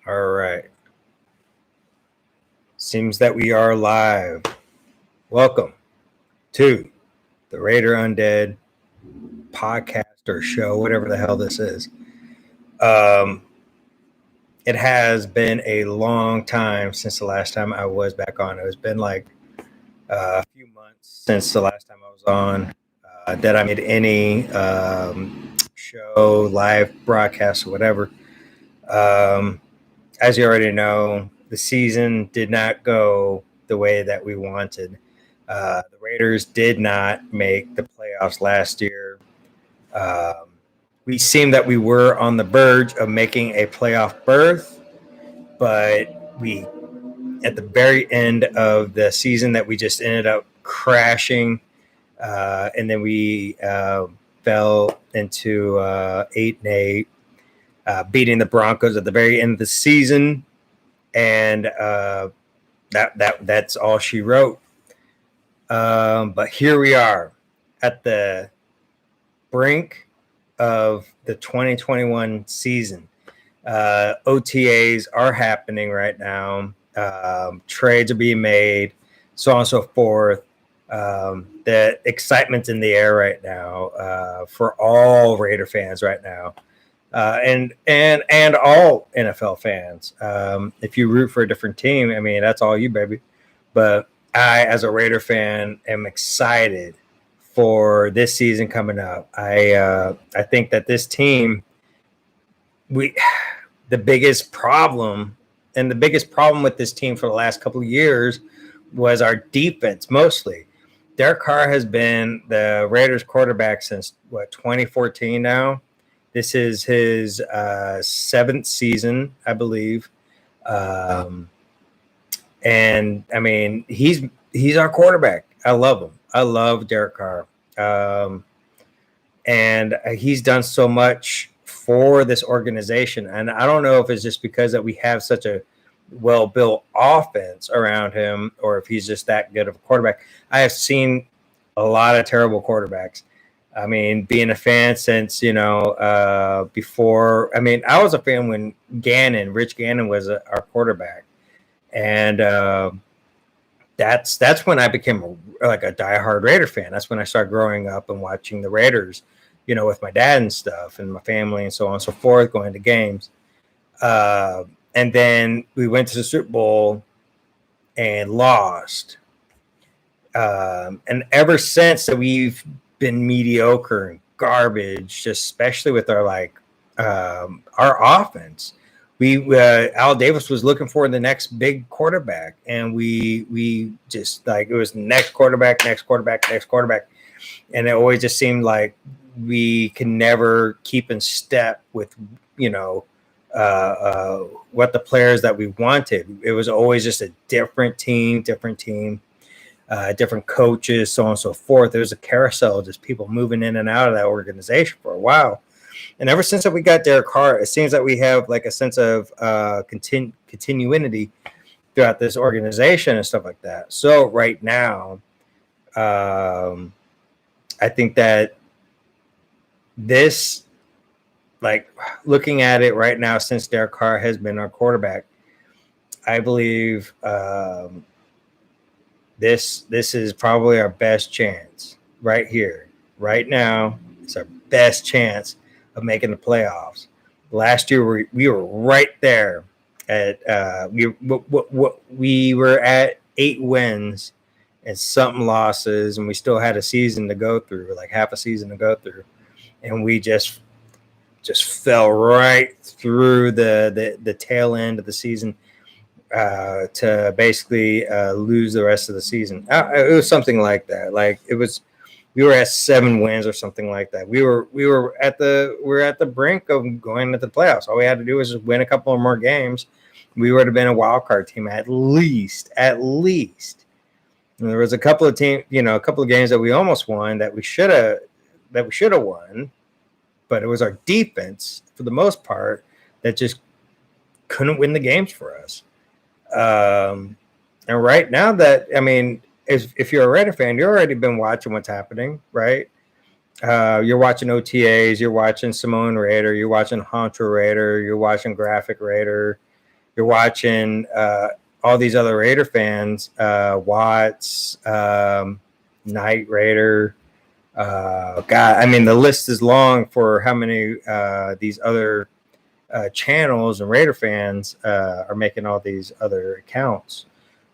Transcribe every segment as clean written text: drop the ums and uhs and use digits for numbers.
All right. Seems that we are live. Welcome to the Raider Undead podcast or show, whatever the hell this is. It has been a long time since the last time I was back on. It's been like a few months since the last time I was on that I made any show, live broadcast, or whatever. As you already know, the season did not go the way that we wanted. The Raiders did not make the playoffs last year. Um, we seemed that we were on the verge of making a playoff berth, but we, at the very end of the season, that we just ended up crashing, and then we fell into 8-8, beating the Broncos at the very end of the season, and that's all she wrote. But here we are at the brink of the 2021 season. OTAs are happening right now. Trades are being made, so on and so forth. The excitement's in the air right now for all Raider fans right now. And all NFL fans. If you root for a different team, I mean, that's all you, baby. But I, as a Raider fan, am excited for this season coming up. I think that this team, the biggest problem with this team for the last couple of years was our defense mostly. Derek Carr has been the Raiders quarterback since 2014 now. This is his seventh season, I believe. And I mean, he's our quarterback. I love him. I love Derek Carr. And he's done so much for this organization. And I don't know if it's just because that we have such a well-built offense around him, or if he's just that good of a quarterback. I have seen a lot of terrible quarterbacks. I mean, being a fan since, before, I mean, I was a fan when Rich Gannon was our quarterback. And that's when I became a diehard Raider fan. That's when I started growing up and watching the Raiders, with my dad and stuff and my family and so on and so forth, going to games. And then we went to the Super Bowl and lost. And ever since that, we've been mediocre and garbage, just especially with our offense. Al Davis was looking for the next big quarterback, and we just it was next quarterback, and it always just seemed like we can never keep in step with what the players that we wanted. It was always just a different team, different coaches, so on and so forth. There was a carousel, just people moving in and out of that organization for a while. And ever since that we got Derek Carr, it seems that we have like a sense of continuity throughout this organization and stuff like that. So right now, I think that this, looking at it right now, since Derek Carr has been our quarterback, I believe this is probably our best chance right here, right now. It's our best chance of making the playoffs. Last year we were right there at we were at 8 wins and some losses, and we still had a season to go through, like half a season to go through, and we just fell right through the tail end of the season to basically lose the rest of the season. It was something like that. We were at 7 wins or something like that. We were at the brink of going to the playoffs. All we had to do was just win a couple of more games. We would have been a wild card team at least. And there was a couple of games that we almost won that we should have won, but it was our defense for the most part that just couldn't win the games for us. And right now, if you're a Raider fan, you've already been watching what's happening, right? You're watching OTAs, you're watching Seaon Raider, you're watching Honcho Raider, you're watching Graphic Raider. you're watching all these other Raider fans, Watts, Night Raider. God, I mean, the list is long for how many these other channels and Raider fans are making all these other accounts.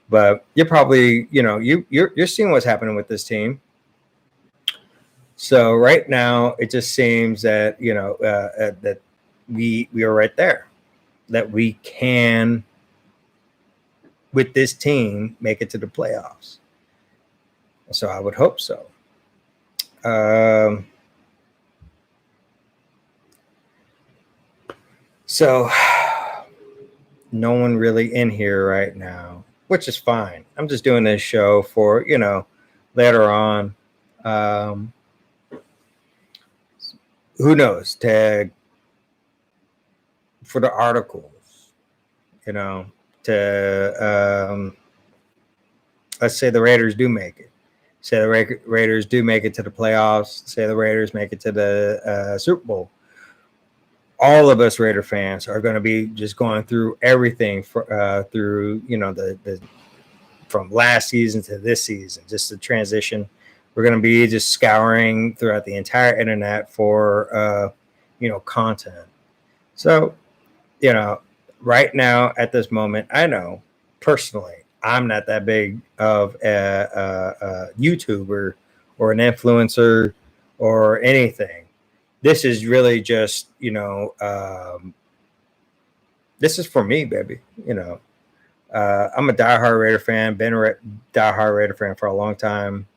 But you're probably, you're seeing what's happening with this team. So right now, it just seems that that we are right there, that we can, with this team, make it to the playoffs. So I would hope so. So no one really in here right now, which is fine. I'm just doing this show for, later on. Who knows, Tag, for the articles, to let's say the Raiders do make it. Say the Raiders do make it to the playoffs. Say the Raiders make it to the Super Bowl. All of us Raider fans are going to be just going through everything through the from last season to this season, just the transition. We're going to be just scouring throughout the entire internet for content. So, right now at this moment, I know personally I'm not that big of a YouTuber or an influencer or anything. This is really just, this is for me, baby. I'm a diehard Raider fan, been a diehard Raider fan for a long time.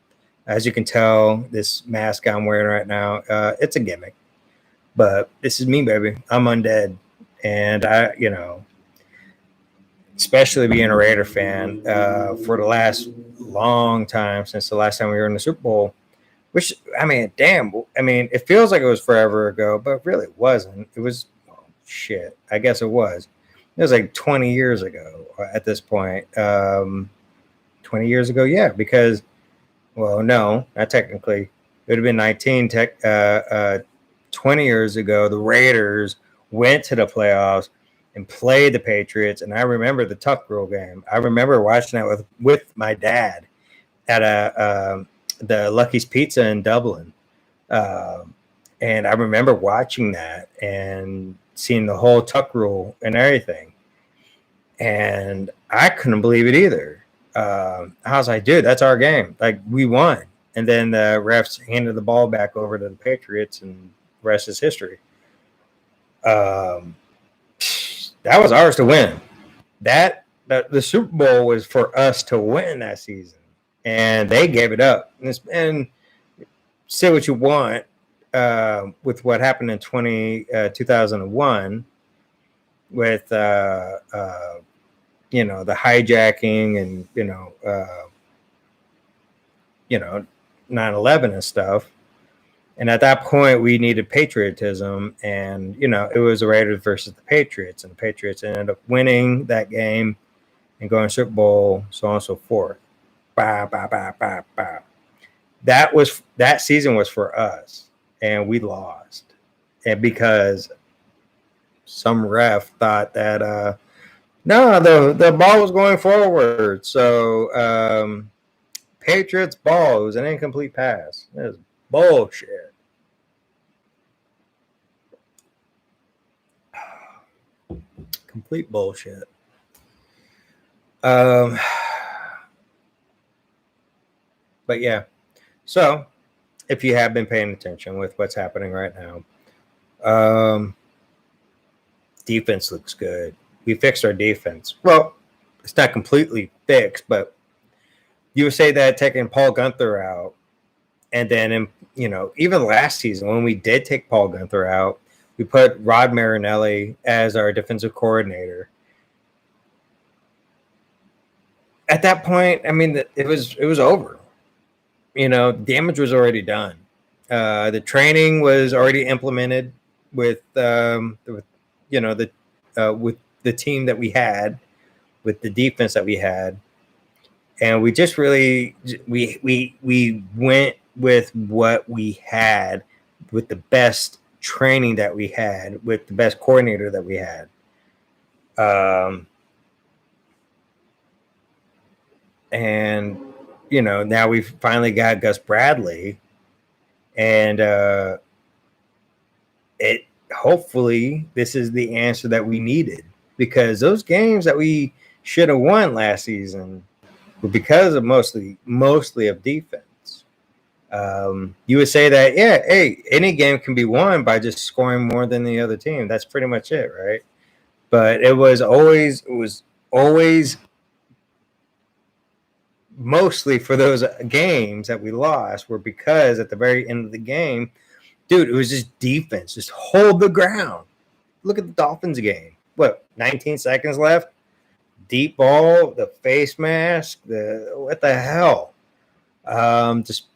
As you can tell, this mask I'm wearing right now, it's a gimmick. But this is me, baby. I'm Undead. And I, especially being a Raider fan for the last long time, since the last time we were in the Super Bowl, which, I mean, damn, it feels like it was forever ago, but really it wasn't. It was, shit, I guess it was. It was like 20 years ago at this point. 20 years ago, yeah, because, well, no, not technically. It would have been 20 years ago, the Raiders went to the playoffs and played the Patriots. And I remember the Tuck Rule game. I remember watching that with my dad at the Lucky's Pizza in Dublin. And I remember watching that and seeing the whole Tuck Rule and everything. And I couldn't believe it either. I was like, dude, that's our game. Like, we won. And then the refs handed the ball back over to the Patriots, and the rest is history. That was ours to win. The Super Bowl was for us to win that season, and they gave it up. And say what you want with what happened in 2001 with the hijacking and 9/11 and stuff. And at that point, we needed patriotism, and it was the Raiders versus the Patriots, and the Patriots ended up winning that game and going to Super Bowl, so on and so forth. Bah, bah, bah, bah, bah. That season was for us, and we lost, and because some ref thought that no, the ball was going forward, so Patriots ball, it was an incomplete pass. It was bullshit. Complete bullshit. But yeah, so if you have been paying attention with what's happening right now, defense looks good. We fixed our defense. Well, it's not completely fixed, but you would say that taking Paul Guenther out, and then even last season when we did take Paul Guenther out, we put Rod Marinelli as our defensive coordinator. At that point, I mean, it was over. Damage was already done. The training was already implemented with the team that we had, with the defense that we had, and we just really we went with what we had, with the best training that we had, with the best coordinator that we had. And, now we've finally got Gus Bradley, and it hopefully this is the answer that we needed, because those games that we should have won last season were because of mostly of defense. You would say that, yeah, hey, any game can be won by just scoring more than the other team. That's pretty much it, right? But it was always mostly for those games that we lost were because at the very end of the game, dude, it was just defense, just hold the ground. Look at the Dolphins game. What, 19 seconds left? Deep ball, the face mask, what the hell? Just,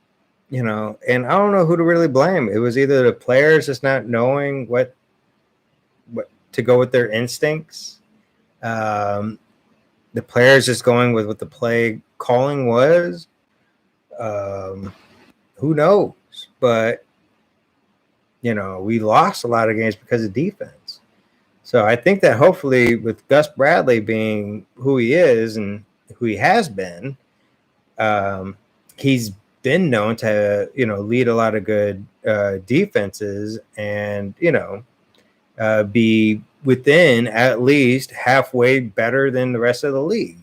and I don't know who to really blame. It was either the players just not knowing what to go with their instincts. The players just going with what the play calling was. Who knows? But, we lost a lot of games because of defense. So I think that hopefully with Gus Bradley being who he is and who he has been, he's been known to, lead a lot of good defenses and, be within at least halfway better than the rest of the league.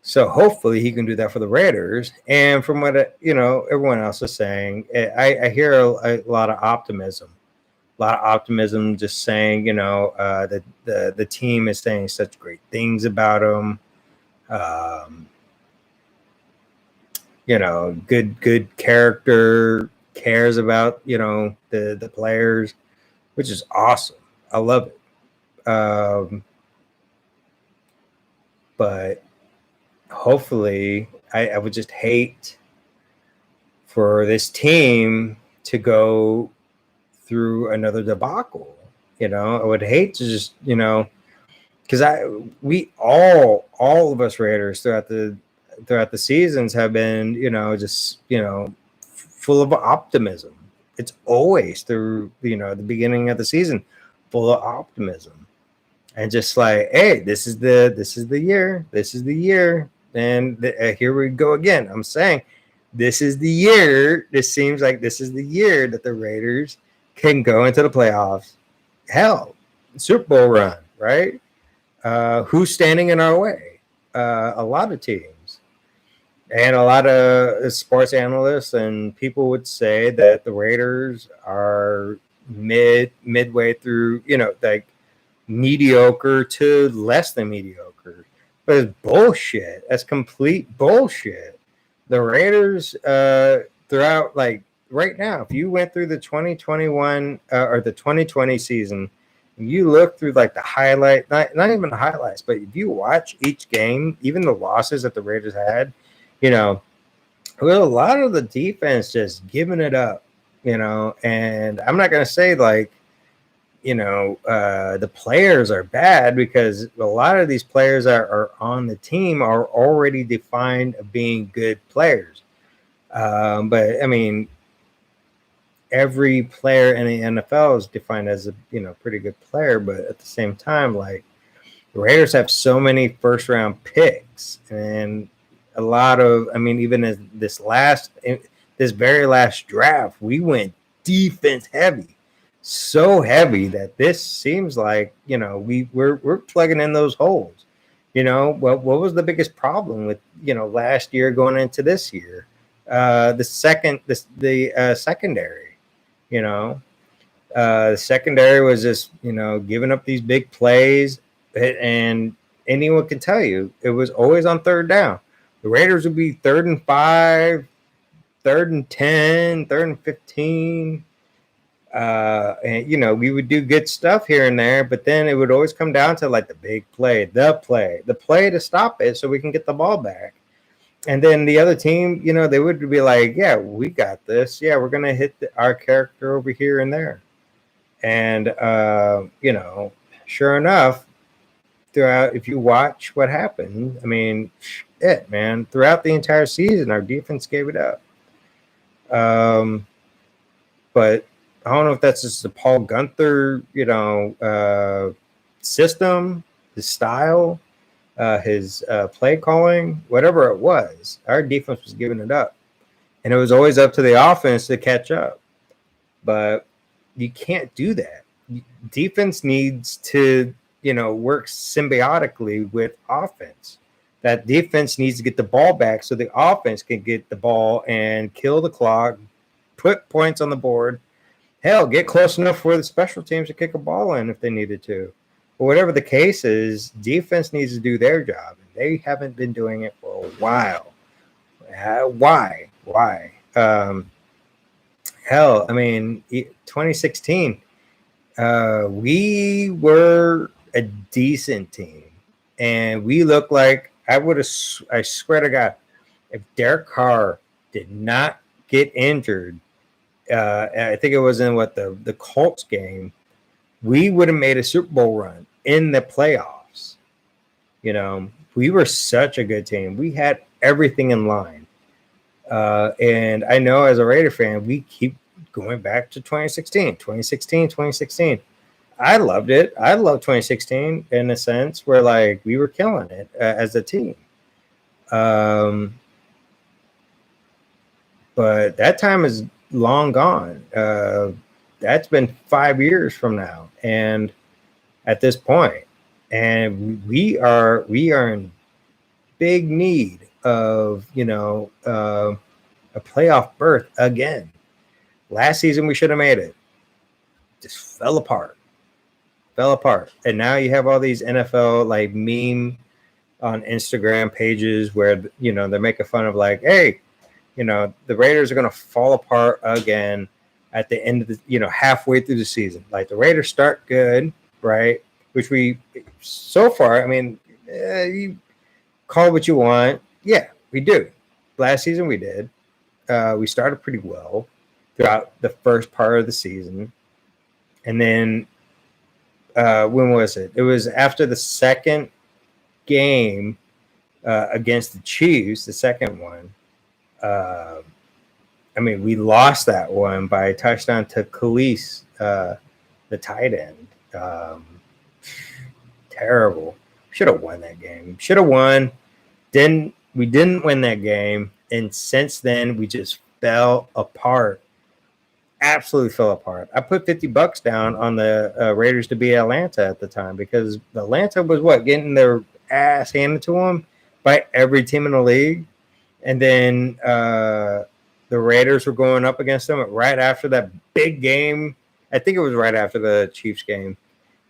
So hopefully he can do that for the Raiders. And from what, everyone else is saying, I hear a lot of optimism. Just saying, that the team is saying such great things about him. Good character, cares about, the players, which is awesome. I love it. But hopefully I would just hate for this team to go through another debacle. I would hate to just, because all of us Raiders throughout the seasons have been, just, full of optimism. It's always through, the beginning of the season, full of optimism, and just like, hey, this is the year, and here we go again. I'm saying, this is the year. This seems like this is the year that the Raiders can go into the playoffs. Hell, Super Bowl run, right? Who's standing in our way? A lot of teams. And a lot of sports analysts and people would say that the Raiders are midway through, like mediocre to less than mediocre. But it's bullshit. That's complete bullshit. The Raiders, throughout, like right now, if you went through the 2021 or the 2020 season, you look through like the highlight, not even the highlights, but if you watch each game, even the losses that the Raiders had, with a lot of the defense just giving it up, and I'm not going to say like, the players are bad, because a lot of these players are on the team are already defined of being good players. But I mean, every player in the NFL is defined as a pretty good player, but at the same time, like the Raiders have so many first round picks, and a lot of, I mean, even as this very last draft, we went defense heavy, so heavy that this seems like we're plugging in those holes. What was the biggest problem with last year going into this year? The secondary. The secondary was just giving up these big plays, and anyone can tell you it was always on third down. The Raiders would be 3rd and 5, 3rd and 10, 3rd and 15. And we would do good stuff here and there, but then it would always come down to like the big play, the play to stop it so we can get the ball back. And then the other team, they would be like, yeah, we got this. Yeah, we're going to hit our character over here and there. And, sure enough, throughout, if you watch what happened, I mean, shit, man, throughout the entire season, our defense gave it up. But I don't know if that's just the Paul Gunther, system, his style. his play calling, whatever it was, our defense was giving it up. And it was always up to the offense to catch up. But you can't do that. Defense needs to, work symbiotically with offense. That defense needs to get the ball back so the offense can get the ball and kill the clock, put points on the board. Hell, get close enough for the special teams to kick a ball in if they needed to. But whatever the case is, defense needs to do their job. They haven't been doing it for a while. Why? Hell, I mean, 2016, we were a decent team, and we looked like I swear to God, if Derek Carr did not get injured, I think it was in the Colts game, we would have made a Super Bowl run in the playoffs. We were such a good team. We had everything in line. And I know as a Raider fan, we keep going back to 2016. I loved it. I loved 2016 in a sense where like we were killing it as a team. But that time is long gone. That's been 5 years from now. And at this point, and we are in big need of, a playoff berth again. Last season, we should have made it. Just fell apart. And now you have all these NFL like meme on Instagram pages where, they're making fun of like, hey, the Raiders are going to fall apart again at the end of the, halfway through the season. Like the Raiders start good, right? Which we, so far, I mean, you call it what you want. Yeah, we do. Last season we did. We started pretty well throughout the first part of the season. And then when was it? It was after the second game against the Chiefs, the second one. We lost that one by a touchdown to Khalees, the tight end. Terrible. Should have won that game. Should have won. We didn't win that game. And since then, we just fell apart. Absolutely fell apart. I put $50 down on the Raiders to beat Atlanta at the time because Atlanta was getting their ass handed to them by every team in the league. And then the Raiders were going up against them right after that big game. I think it was right after the Chiefs game.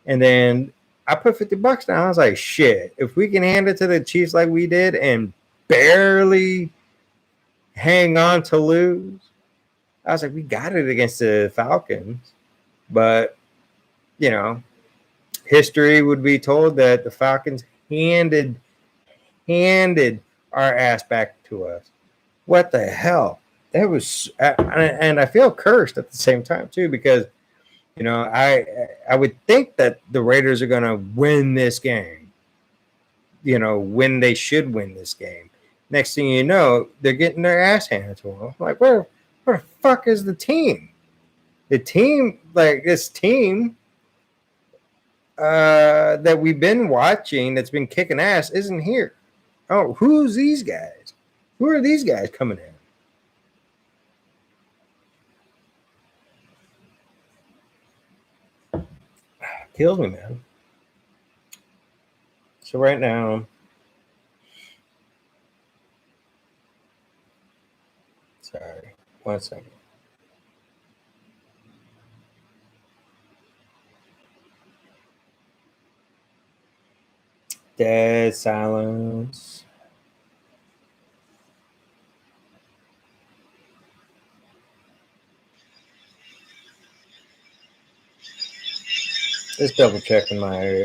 And then I put $50 down. I was like, shit, if we can hand it to the Chiefs like we did and barely hang on to lose, I was like, we got it against the Falcons. But, history would be told that the Falcons handed our ass back to us. What the hell? That was, and I feel cursed at the same time too, because, I would think that the Raiders are going to win this game, when they should win this game. Next thing you know, they're getting their ass handed to them. I'm like, where the fuck is the team? The team, like this team that we've been watching that's been kicking ass isn't here. Oh, who's these guys? Who are these guys coming in? Kills me, man. So right now, sorry, 1 second. Dead silence. Just double checking my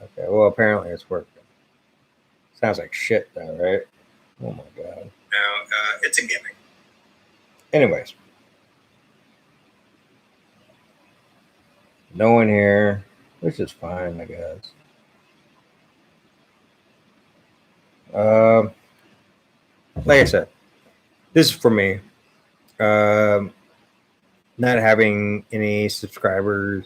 Okay, well, apparently it's working. Sounds like shit, though, right? Oh my god. Now, it's a gimmick. Anyways. No one here, which is fine, I guess. Like I said, this is for me. Not having any subscribers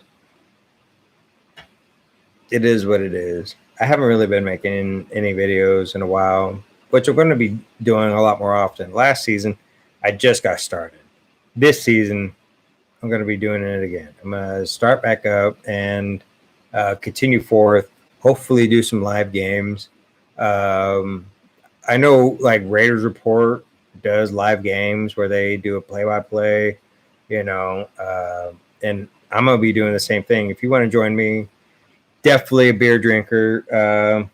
it is what it is. I haven't really been making any videos in a while, which I'm going to be doing a lot more often. Last season, I just got started. This season, I'm going to be doing it again. I'm going to start back up and continue forth. Hopefully, do some live games. I know like Raiders Report does live games where they do a play-by-play, and I'm gonna be doing the same thing. If you want to join me, definitely a beer drinker.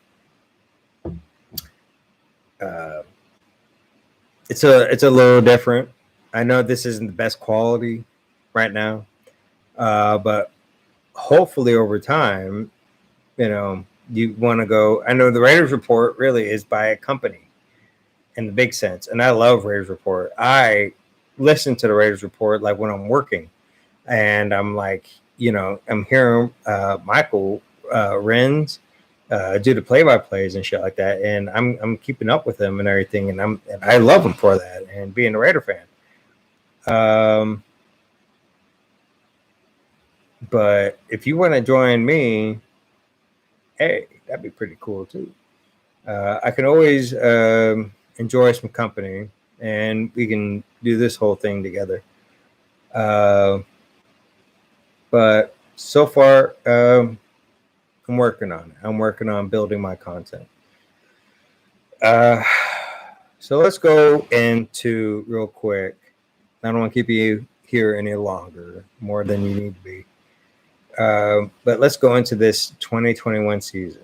It's a little different. I know this isn't the best quality right now, but hopefully over time, you want to go. I know the Raiders Report really is by a company in the big sense, and I love Raiders Report. I listen to the Raiders Report like when I'm working, and I'm like, I'm hearing Michael Renz do the play-by-plays and shit like that, and I'm keeping up with him and everything, and I love him for that, and being a Raider fan. But if you want to join me, hey, that'd be pretty cool too. I can always enjoy some company, and we can do this whole thing together. But so far, I'm working on it. I'm working on building my content. So let's go into real quick. I don't want to keep you here any longer, more than you need to be. But let's go into this 2021 season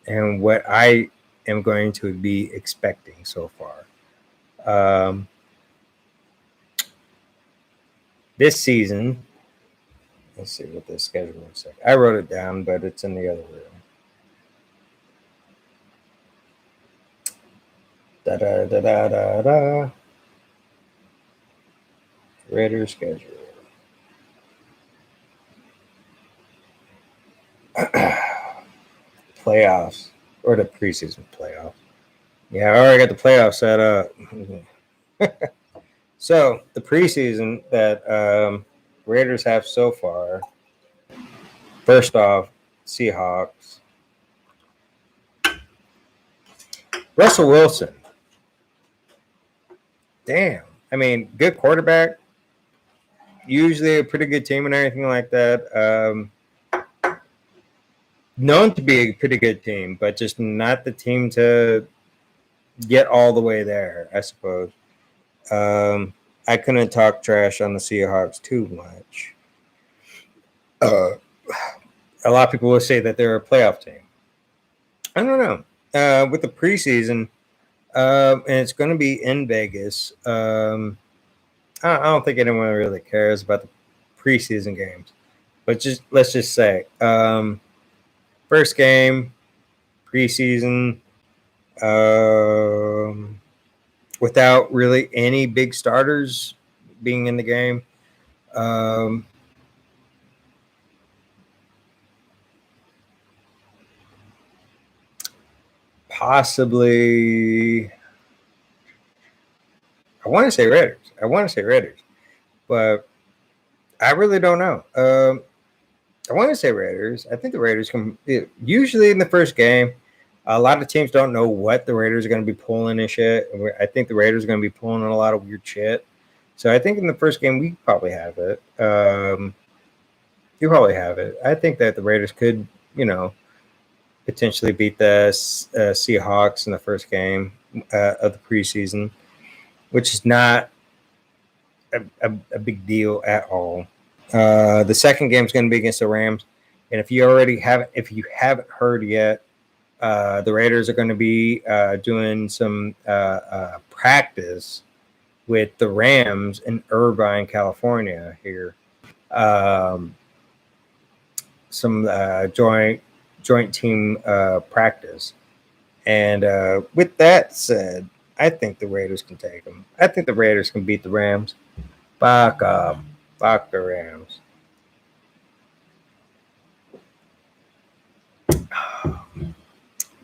and what I am going to be expecting so far. This season, let's see what the schedule looks like. I wrote it down, but it's in the other room. Da da da da da da. Raider schedule. Playoffs or the preseason playoffs. Yeah, I already got the playoffs set up. So the preseason that Raiders have so far. First off, Seahawks. Russell Wilson. Damn. I mean, good quarterback. Usually a pretty good team and everything like that. Known to be a pretty good team, but just not the team to get all the way there, I suppose. I couldn't talk trash on the Seahawks too much. A lot of people will say that they're a playoff team. I don't know. With the preseason, and it's going to be in Vegas. I don't think anyone really cares about the preseason games, but let's just say first game preseason without really any big starters being in the game. Possibly, I want to say Raiders, but I really don't know. I want to say Raiders. I think the Raiders can usually in the first game. A lot of teams don't know what the Raiders are going to be pulling and shit. I think the Raiders are going to be pulling a lot of weird shit. So I think in the first game we probably have it. You probably have it. I think that the Raiders could, potentially beat the Seahawks in the first game of the preseason, which is not a big deal at all. The second game is going to be against the Rams, and if you haven't heard yet, the Raiders are going to be doing some practice with the Rams in Irvine, California. Here, some joint team practice, and with that said, I think the Raiders can take them. I think the Raiders can beat the Rams. Fuck the Rams.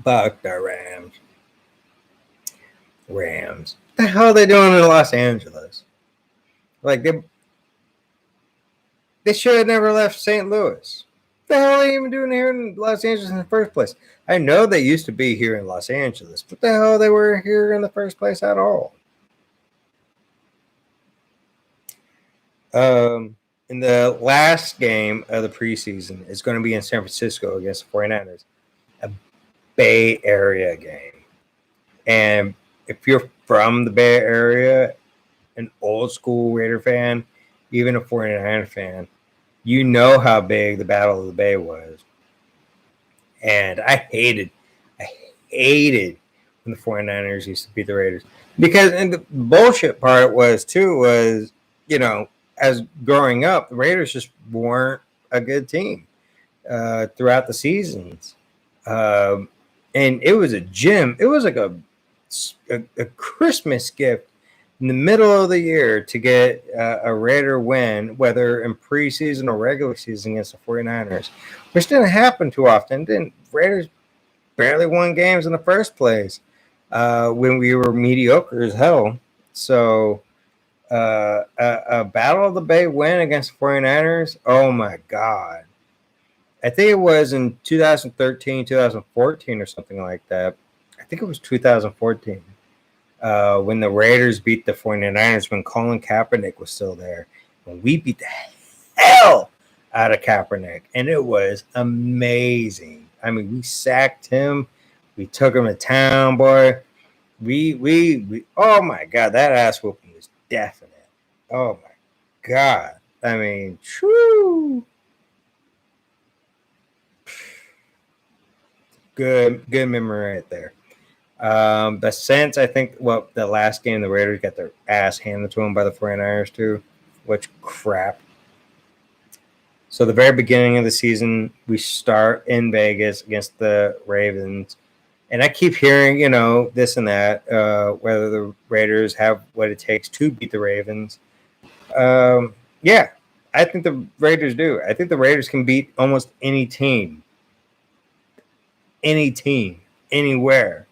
Fuck the Rams. Rams. What the hell are they doing in Los Angeles? Like they should have never left St. Louis. the hell are they even doing here in Los Angeles in the first place? I know they used to be here in Los Angeles. What the hell they were here in the first place at all? In the last game of the preseason is going to be in San Francisco against the 49ers, a Bay Area game. And if you're from the Bay Area, an old school Raider fan, even a 49er fan, you know how big the Battle of the Bay was. And I hated when the 49ers used to beat the Raiders. Because, and the bullshit part was, you know, as growing up, the Raiders just weren't a good team throughout the seasons. And it was a gem. It was like a Christmas gift in the middle of the year to get a Raider win, whether in preseason or regular season against the 49ers, which didn't happen too often. Didn't Raiders barely won games in the first place when we were mediocre as hell. So a Battle of the Bay win against the 49ers, oh my God. I think it was in 2013, 2014 or something like that. I think it was 2014 when the Raiders beat the 49ers when Colin Kaepernick was still there. When we beat the hell out of Kaepernick. And it was amazing. I mean, we sacked him. We took him to town, boy. We oh my God, that ass whooping was definite. Oh my God. I mean, true. Good memory right there. The Saints, I think, the last game, the Raiders got their ass handed to them by the 49ers too, which crap. So the very beginning of the season, we start in Vegas against the Ravens. And I keep hearing, you know, this and that, whether the Raiders have what it takes to beat the Ravens. Yeah, I think the Raiders do. I think the Raiders can beat almost any team, anywhere.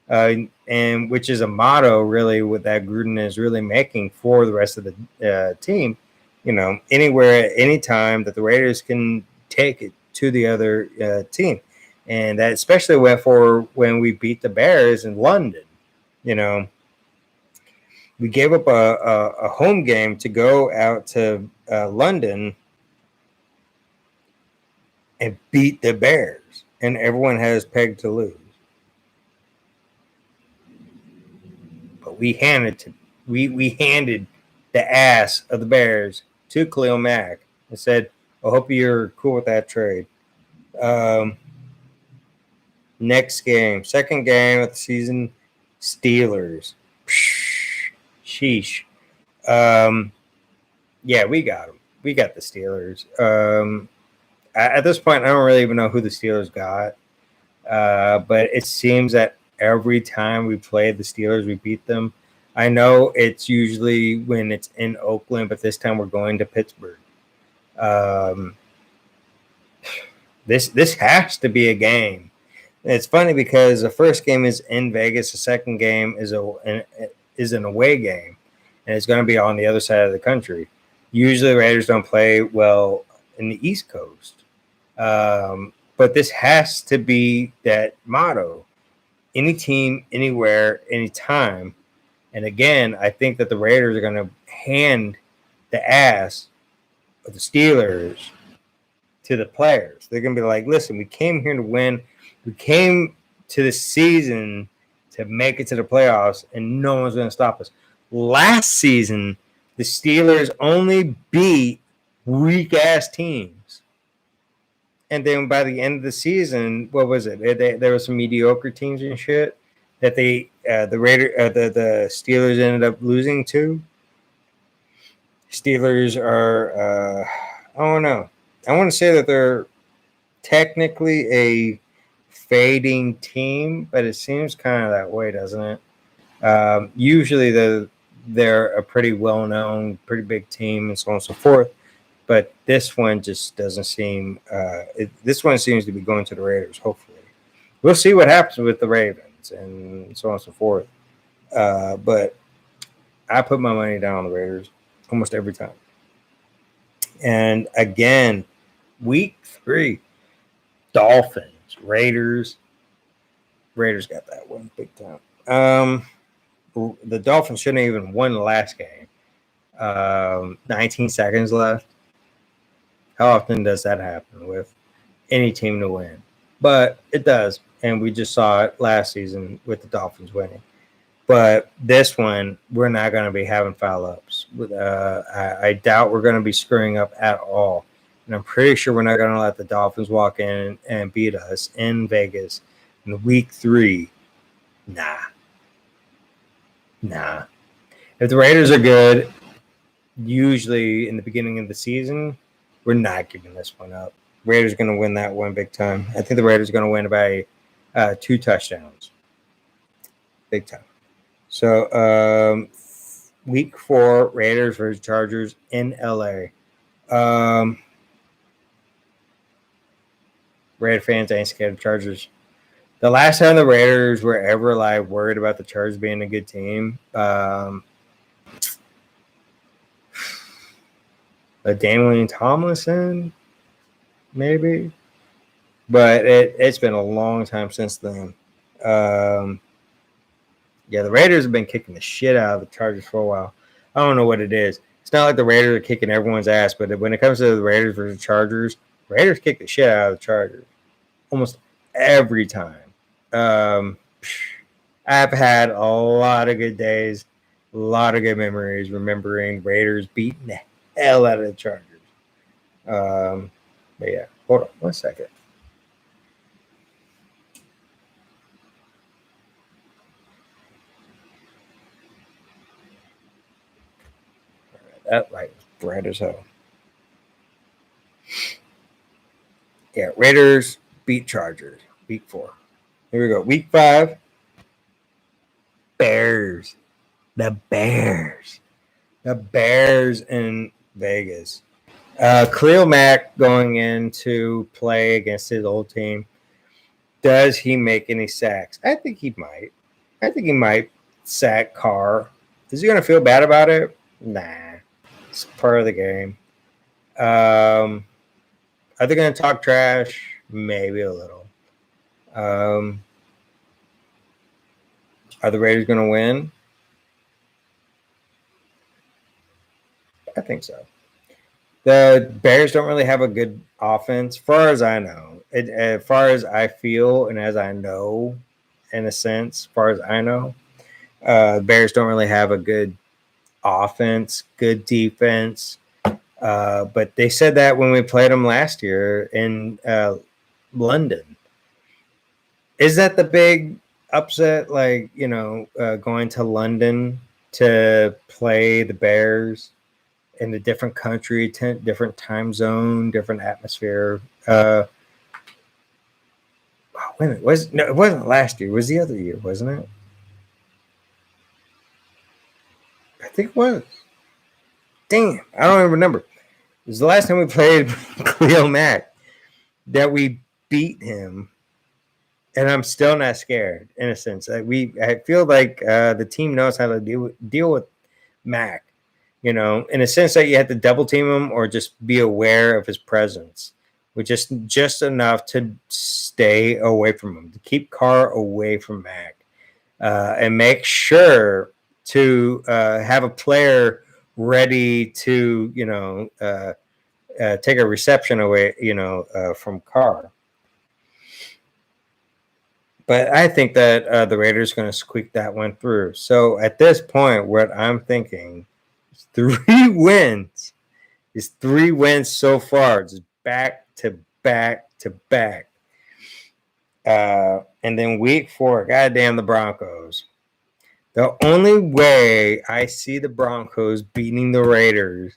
And which is a motto, really, what that Gruden is really making for the rest of the team. You know, anywhere, anytime that the Raiders can take it to the other team. And that especially went for when we beat the Bears in London. You know, we gave up a home game to go out to London and beat the Bears. And everyone has pegged to lose. But we handed the ass of the Bears to Khalil Mack and said, I hope you're cool with that trade. Next game, second game of the season, Steelers. Sheesh. Yeah, we got them. We got the Steelers. At this point, I don't really even know who the Steelers got. But it seems that every time we play the Steelers, we beat them. I know it's usually when it's in Oakland, but this time we're going to Pittsburgh. This has to be a game. It's funny because the first game is in Vegas. The second game is an away game, and it's going to be on the other side of the country. Usually, the Raiders don't play well in the East Coast, but this has to be that motto: any team, anywhere, anytime. And again, I think that the Raiders are going to hand the ass of the Steelers to the players. They're going to be like, listen, we came here to win. We came to the season to make it to the playoffs, and no one's going to stop us. Last season, the Steelers only beat weak-ass teams. And then by the end of the season, what was it? There were some mediocre teams and shit that the Steelers ended up losing to. Steelers are, I don't know. I want to say that they're technically a fading team, but it seems kind of that way, doesn't it? Usually they're a pretty well-known, pretty big team and so on and so forth. But this one just doesn't seem this one seems to be going to the Raiders, hopefully. We'll see what happens with the Ravens and so on and so forth. But I put my money down on the Raiders almost every time. And again, Week 3, Dolphins, Raiders. Raiders got that one big time. The Dolphins shouldn't have even won the last game. 19 seconds left. How often does that happen with any team to win? But it does, and we just saw it last season with the Dolphins winning. But this one, we're not going to be having foul ups. I doubt we're going to be screwing up at all. And I'm pretty sure we're not going to let the Dolphins walk in and beat us in Vegas in week 3. Nah. If the Raiders are good, usually in the beginning of the season, we're not giving this one up. Raiders are going to win that one big time. I think the Raiders are going to win by 2 touchdowns. Big time. So, week 4, Raiders versus Chargers in LA. Raider fans ain't scared of Chargers. The last time the Raiders were ever like worried about the Chargers being a good team, Daniel Tomlinson, maybe, but it's been a long time since then. Yeah, the Raiders have been kicking the shit out of the Chargers for a while. I don't know what it is. It's not like the Raiders are kicking everyone's ass, but when it comes to the Raiders versus Chargers, Raiders kick the shit out of the Chargers almost every time. I've had a lot of good days, a lot of good memories remembering Raiders beating the hell out of the Chargers. But yeah, hold on 1 second. That light was bright as hell. Yeah, Raiders beat Chargers. Week 4. Here we go. Week 5. Bears. The Bears in Vegas. Khalil Mack going in to play against his old team. Does he make any sacks? I think he might. I think he might sack Carr. Is he going to feel bad about it? Nah. It's part of the game. Are they going to talk trash? Maybe a little. Are the Raiders going to win? I think so. The Bears don't really have a good offense, far as I know. As far as I feel and as I know, in a sense, far as I know, Bears don't really have a good offense, good defense. But they said that when we played them last year in London. Is that the big upset? Like, going to London to play the Bears in a different country, different time zone, different atmosphere. Wait a minute. It wasn't last year. It was the other year, wasn't it? I think it was. Damn, I don't even remember. It was the last time we played Khalil Mack that we beat him, and I'm still not scared. In a sense, I feel like the team knows how to deal with Mack. In a sense that you have to double team him or just be aware of his presence, which is just enough to stay away from him, to keep Carr away from Mack, and make sure to have a player ready to, take a reception away, from Carr. But I think that the Raiders are going to squeak that one through. So at this point, what I'm thinking is 3 wins. It's 3 wins so far, just back to back to back. And then week 4, goddamn the Broncos. The only way I see the Broncos beating the Raiders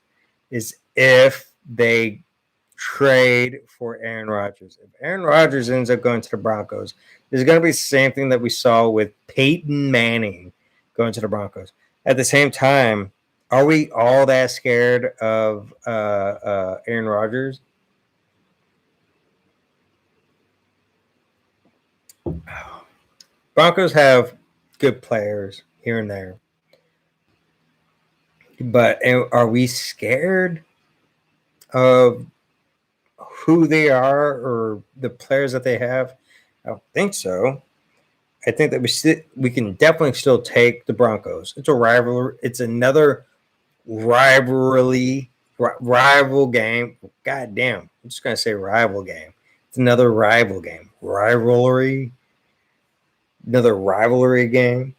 is if they trade for Aaron Rodgers. If Aaron Rodgers ends up going to the Broncos, there's going to be the same thing that we saw with Peyton Manning going to the Broncos. At the same time, are we all that scared of Aaron Rodgers? Broncos have good players here and there. But are we scared of who they are or the players that they have? I don't think so. I think that we can definitely still take the Broncos. It's a rivalry. It's another rival game. God damn. I'm just gonna say rival game. It's another rival game. Another rivalry game.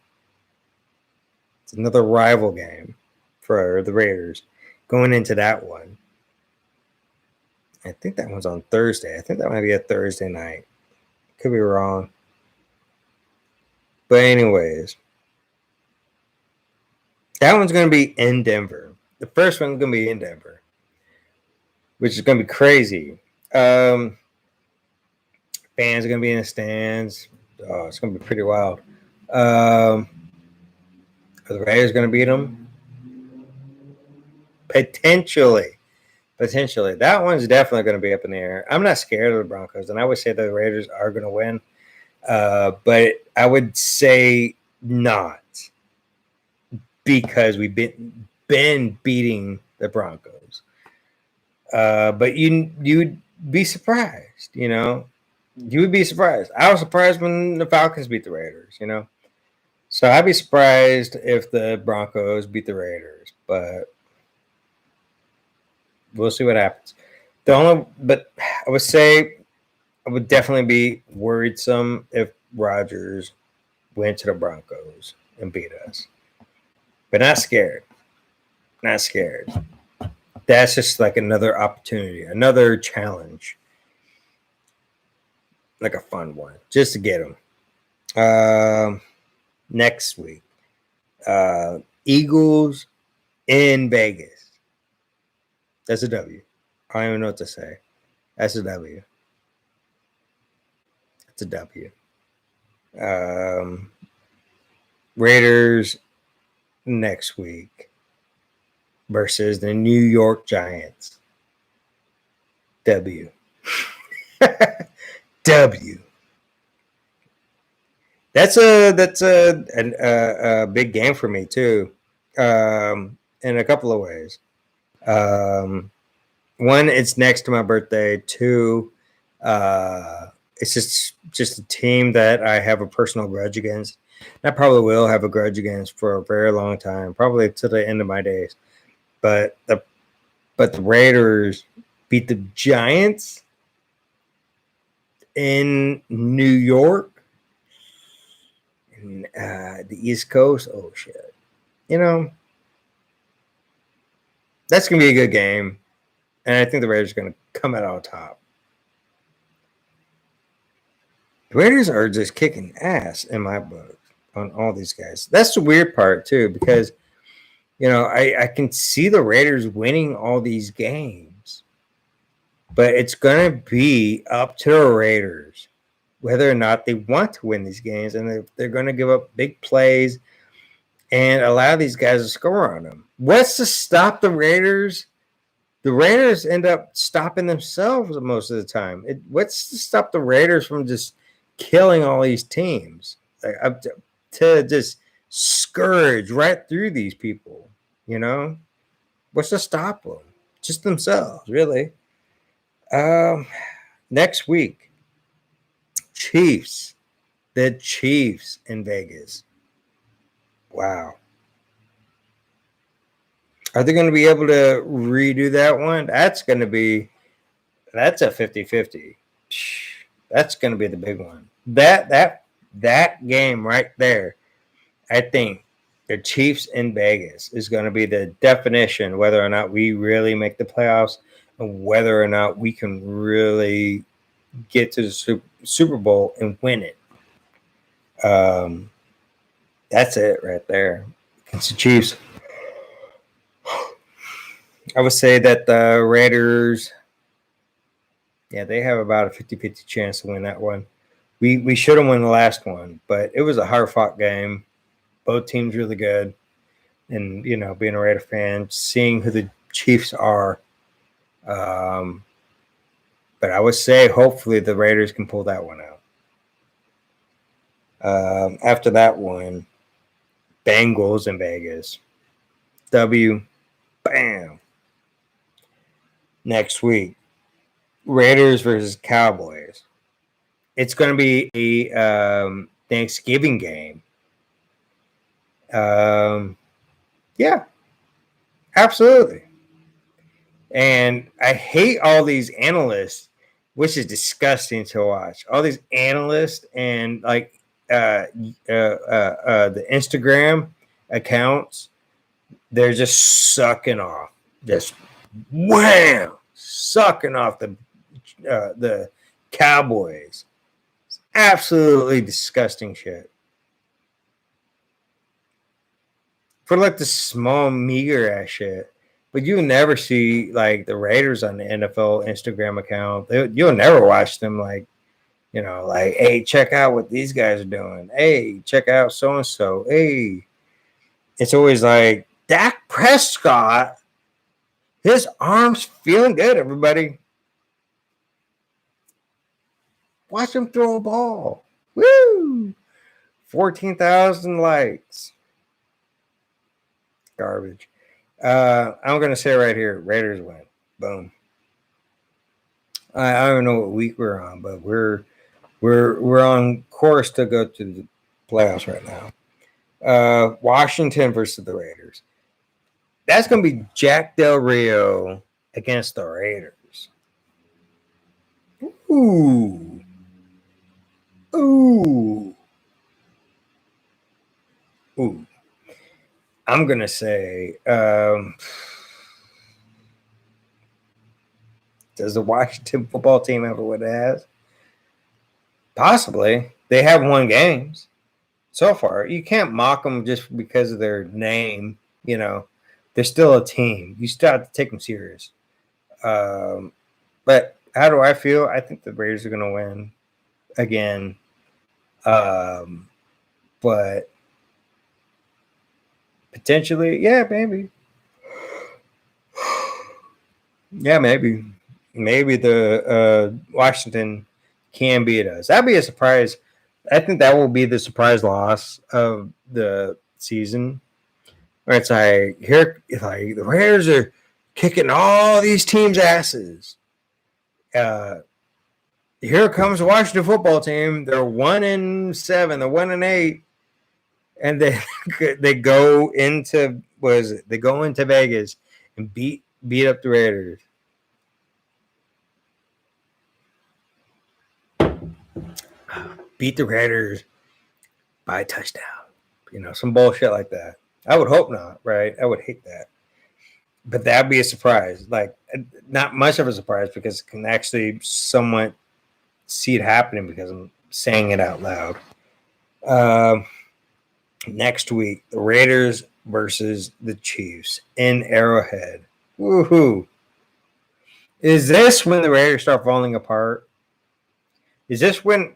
It's another rival game for the Raiders going into that one. I think that one's on Thursday. I think that might be a Thursday night. Could be wrong. But anyways, that one's going to be in Denver. The first one's going to be in Denver, which is going to be crazy. Fans are going to be in the stands. Oh, it's going to be pretty wild. Are the Raiders going to beat them? Potentially. That one's definitely going to be up in the air. I'm not scared of the Broncos, and I would say the Raiders are going to win. But I would say not, because we've been beating the Broncos. But you'd be surprised, you know. You would be surprised. I was surprised when the Falcons beat the Raiders, you know. So I'd be surprised if the Broncos beat the Raiders, but we'll see what happens. But I would say I would definitely be worrisome if Rodgers went to the Broncos and beat us. But not scared. Not scared. That's just like another opportunity, another challenge. Like a fun one, just to get them. Next week, Eagles in Vegas. That's a W. I don't even know what to say. That's a W. It's a W. Raiders next week versus the New York Giants. W. W. That's a big game for me too, in a couple of ways. One, it's next to my birthday. Two, it's just a team that I have a personal grudge against. I probably will have a grudge against for a very long time, probably to the end of my days. But the Raiders beat the Giants in New York, and the East Coast. Oh shit! You know, that's gonna be a good game, and I think the Raiders are gonna come out on top. The Raiders are just kicking ass in my book on all these guys. That's the weird part too, because you know I can see the Raiders winning all these games, but it's gonna be up to the Raiders whether or not they want to win these games, and they're going to give up big plays and allow these guys to score on them. What's to stop the Raiders? The Raiders end up stopping themselves most of the time. What's to stop the Raiders from just killing all these teams? Like, to just scourge right through these people, you know? What's to stop them? Just themselves, really. Next week, Chiefs. The Chiefs in Vegas. Wow. Are they going to be able to redo that one? That's a 50-50. That's going to be the big one. That game right there, I think the Chiefs in Vegas is going to be the definition whether or not we really make the playoffs and whether or not we can really get to the Super Bowl and win it. That's it right there. It's the Chiefs. I would say that the Raiders, they have about a 50-50 chance to win that one. We should have won the last one, but it was a hard-fought game. Both teams really good. And, you know, being a Raider fan, seeing who the Chiefs are. But I would say hopefully the Raiders can pull that one out. After that one, Bengals in Vegas. W. Bam. Next week, Raiders versus Cowboys. It's going to be a Thanksgiving game. Yeah, absolutely. And I hate all these analysts, which is disgusting to watch. All these analysts and like the Instagram accounts, they're just sucking off, just wham, sucking off the Cowboys. It's absolutely disgusting shit. For like the small meager ass shit. But you'll never see like the Raiders on the NFL Instagram account. You'll never watch them like, like, hey, check out what these guys are doing. Hey, check out so and so. Hey, it's always like Dak Prescott, his arm's feeling good, everybody. Watch him throw a ball. Woo! 14,000 likes. Garbage. I'm gonna say right here, Raiders win. Boom. I don't know what week we're on, but we're on course to go to the playoffs right now. Washington versus the Raiders. That's gonna be Jack Del Rio against the Raiders. Ooh. Ooh. Ooh. I'm gonna say does the Washington football team ever what it has? Possibly. They have won games so far. You can't mock them just because of their name. They're still a team. You still have to take them serious. But how do I feel? I think the Raiders are going to win again. But potentially, yeah, maybe. Yeah, maybe. Maybe the Washington can beat us. That'd be a surprise. I think that will be the surprise loss of the season. Where it's like the Raiders are kicking all these teams' asses. Here comes the Washington football team. They're 1-7. They're 1-8, and they go into They go into Vegas and beat up the Raiders. Beat the Raiders by a touchdown. Some bullshit like that. I would hope not, right? I would hate that. But that'd be a surprise. Like, not much of a surprise because I can actually somewhat see it happening because I'm saying it out loud. Next week, the Raiders versus the Chiefs in Arrowhead. Woohoo. Is this when the Raiders start falling apart? Is this when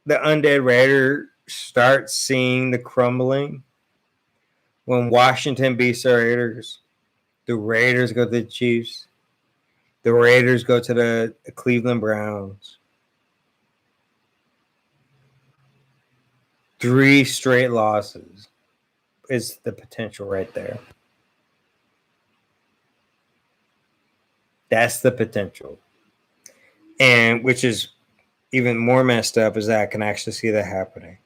the Undead Raider starts seeing the crumbling? When Washington beats the Raiders, the Raiders go to the Chiefs. The Raiders go to the Cleveland Browns. 3 straight losses is the potential right there. That's the potential. And which is even more messed up is that I can actually see that happening.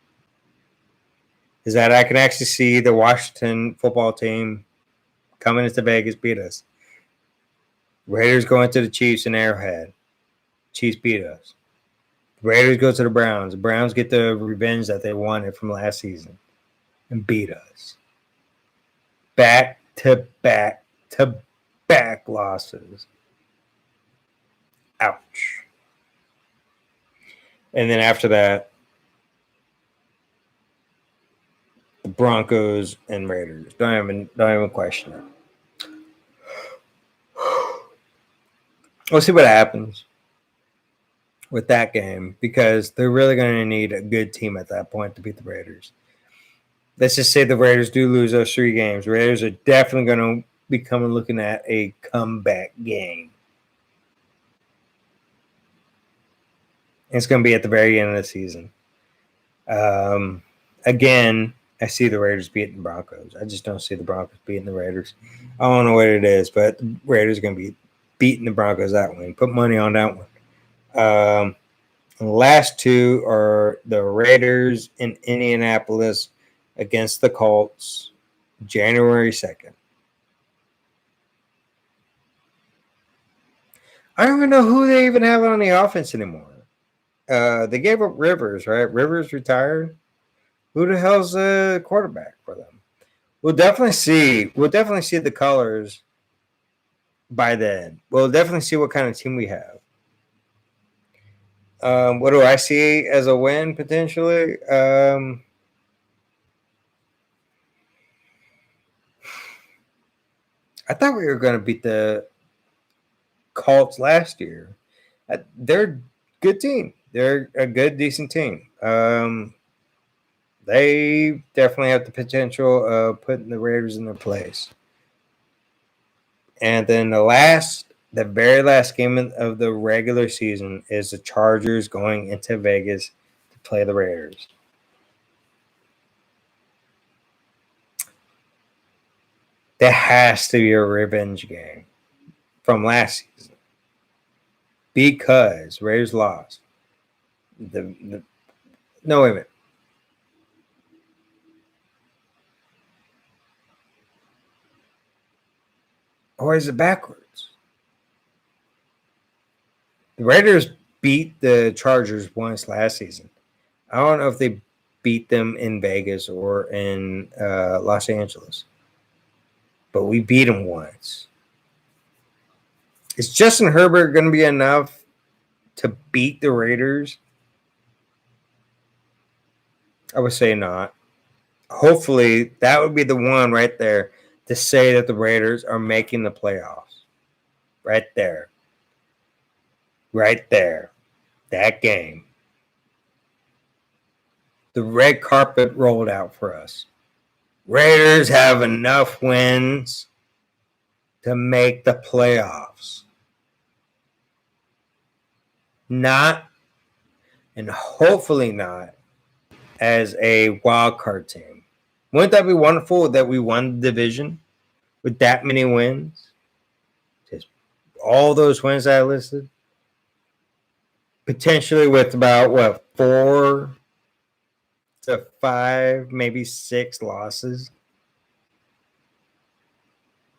Is that I can actually see the Washington football team coming into Vegas beat us. Raiders go into the Chiefs in Arrowhead. Chiefs beat us. Raiders go to the Browns. The Browns get the revenge that they wanted from last season and beat us. Back to back losses. Ouch. And then after that, the Broncos and Raiders. Don't even question it. We'll see what happens with that game because they're really going to need a good team at that point to beat the Raiders. Let's just say the Raiders do lose those 3 games. Raiders are definitely going to be looking at a comeback game. It's going to be at the very end of the season. Again, I see the Raiders beating the Broncos. I just don't see the Broncos beating the Raiders. I don't know what it is, but the Raiders are going to beat beating the Broncos that win. Put money on that one. And the last two are the Raiders in Indianapolis against the Colts, January 2nd. I don't even know who they even have on the offense anymore. They gave up Rivers, right? Rivers retired. Who the hell's the quarterback for them? We'll definitely see. We'll definitely see the colors by then. We'll definitely see what kind of team we have. What do I see as a win potentially? I thought we were going to beat the Colts last year. They're a good team. They're a good, decent team. They definitely have the potential of putting the Raiders in their place. And then the very last game of the regular season is the Chargers going into Vegas to play the Raiders. There has to be a revenge game from last season because Raiders lost. No, wait a minute. Or is it backwards? The Raiders beat the Chargers once last season. I don't know if they beat them in Vegas or in Los Angeles, but we beat them once. Is Justin Herbert going to be enough to beat the Raiders? I would say not. Hopefully, that would be the one right there to say that the Raiders are making the playoffs. Right there. Right there. That game. The red carpet rolled out for us. Raiders have enough wins to make the playoffs. Not, and hopefully not, as a wild card team. Wouldn't that be wonderful that we won the division with that many wins? Just all those wins that I listed. Potentially with about, 4 to 5, maybe 6 losses.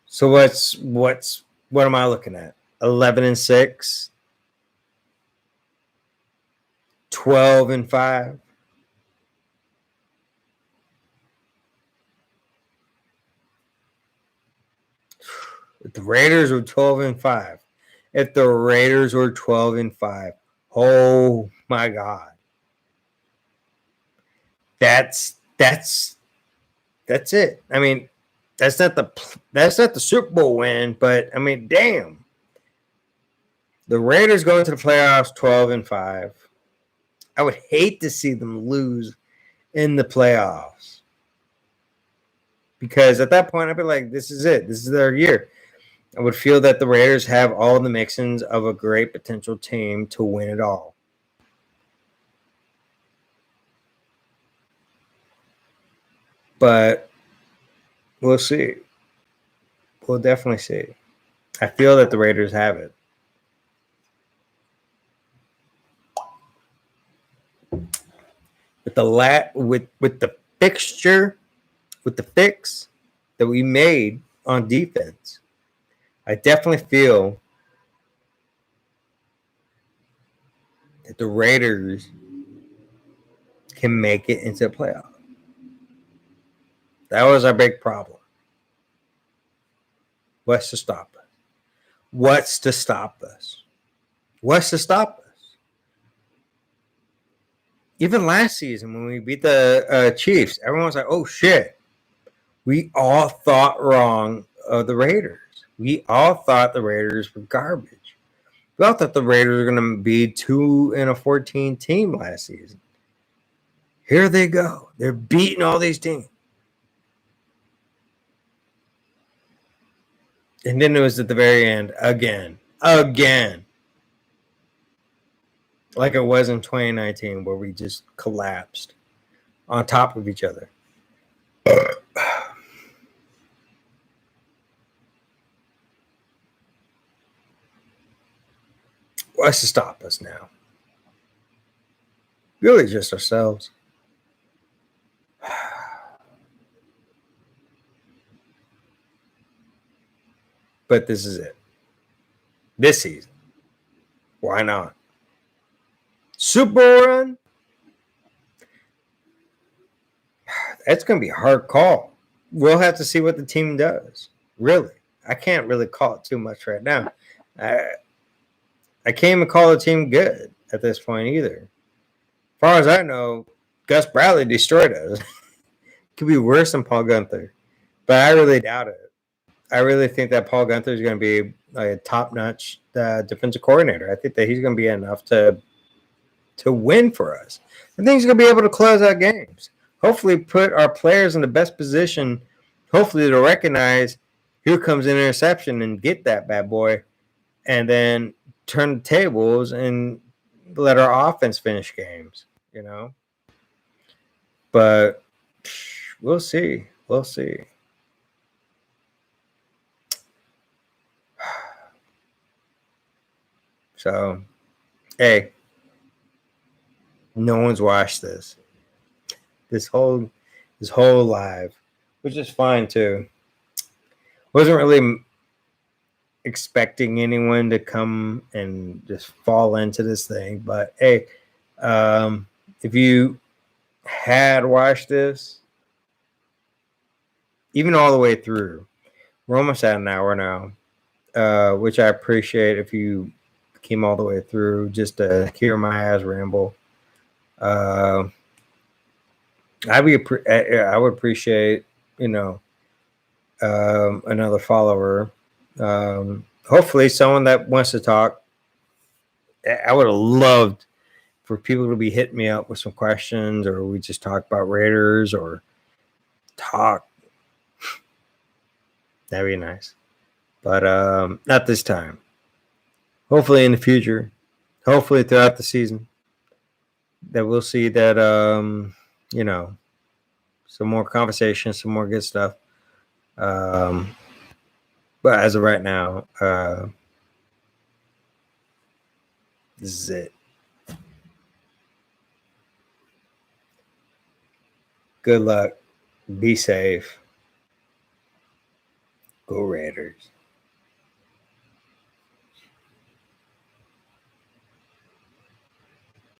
So what am I looking at? 11-6, 12-5. If the Raiders were 12-5, if the Raiders were 12-5, oh my God, that's it. I mean, that's not the Super Bowl win, but I mean, damn, the Raiders going to the playoffs 12-5. I would hate to see them lose in the playoffs because at that point I'd be like, this is it. This is their year. I would feel that the Raiders have all the mixings of a great potential team to win it all. But we'll see. We'll definitely see. I feel that the Raiders have it. With the fixture, with the fix that we made on defense, I definitely feel that the Raiders can make it into the playoff. That was our big problem. What's to stop us? What's to stop us? What's to stop us? Even last season when we beat the Chiefs, everyone was like, oh shit. We all thought wrong of the Raiders. We all thought the Raiders were garbage. We all thought the Raiders were going to be 2-14 team last season. Here they go. They're beating all these teams. And then it was at the very end again. Like it was in 2019 where we just collapsed on top of each other. What's to stop us now? Really, just ourselves. But this is it. This season. Why not? Super Bowl run? That's going to be a hard call. We'll have to see what the team does. Really. I can't really call it too much right now. I can't even call the team good at this point either. As far as I know, Gus Bradley destroyed us. Could be worse than Paul Guenther. But I really doubt it. I really think that Paul Guenther is going to be a top-notch defensive coordinator. I think that he's going to be enough to win for us. I think he's going to be able to close out games. Hopefully put our players in the best position, hopefully to recognize here comes an interception and get that bad boy, and then turn the tables and let our offense finish games, you know. But we'll see. We'll see. So, hey, no one's watched this. This whole live, which is fine too. Wasn't really expecting anyone to come and just fall into this thing, but hey, if you had watched this, even all the way through, we're almost at an hour now, which I appreciate if you came all the way through just to hear my ass ramble. I would appreciate, another follower. Hopefully someone that wants to talk. I would have loved for people to be hitting me up with some questions, or we just talk about Raiders or talk. That'd be nice. But not this time. Hopefully in the future. Hopefully throughout the season. That we'll see that some more conversation, some more good stuff. But as of right now, this is it. Good luck. Be safe. Go Raiders.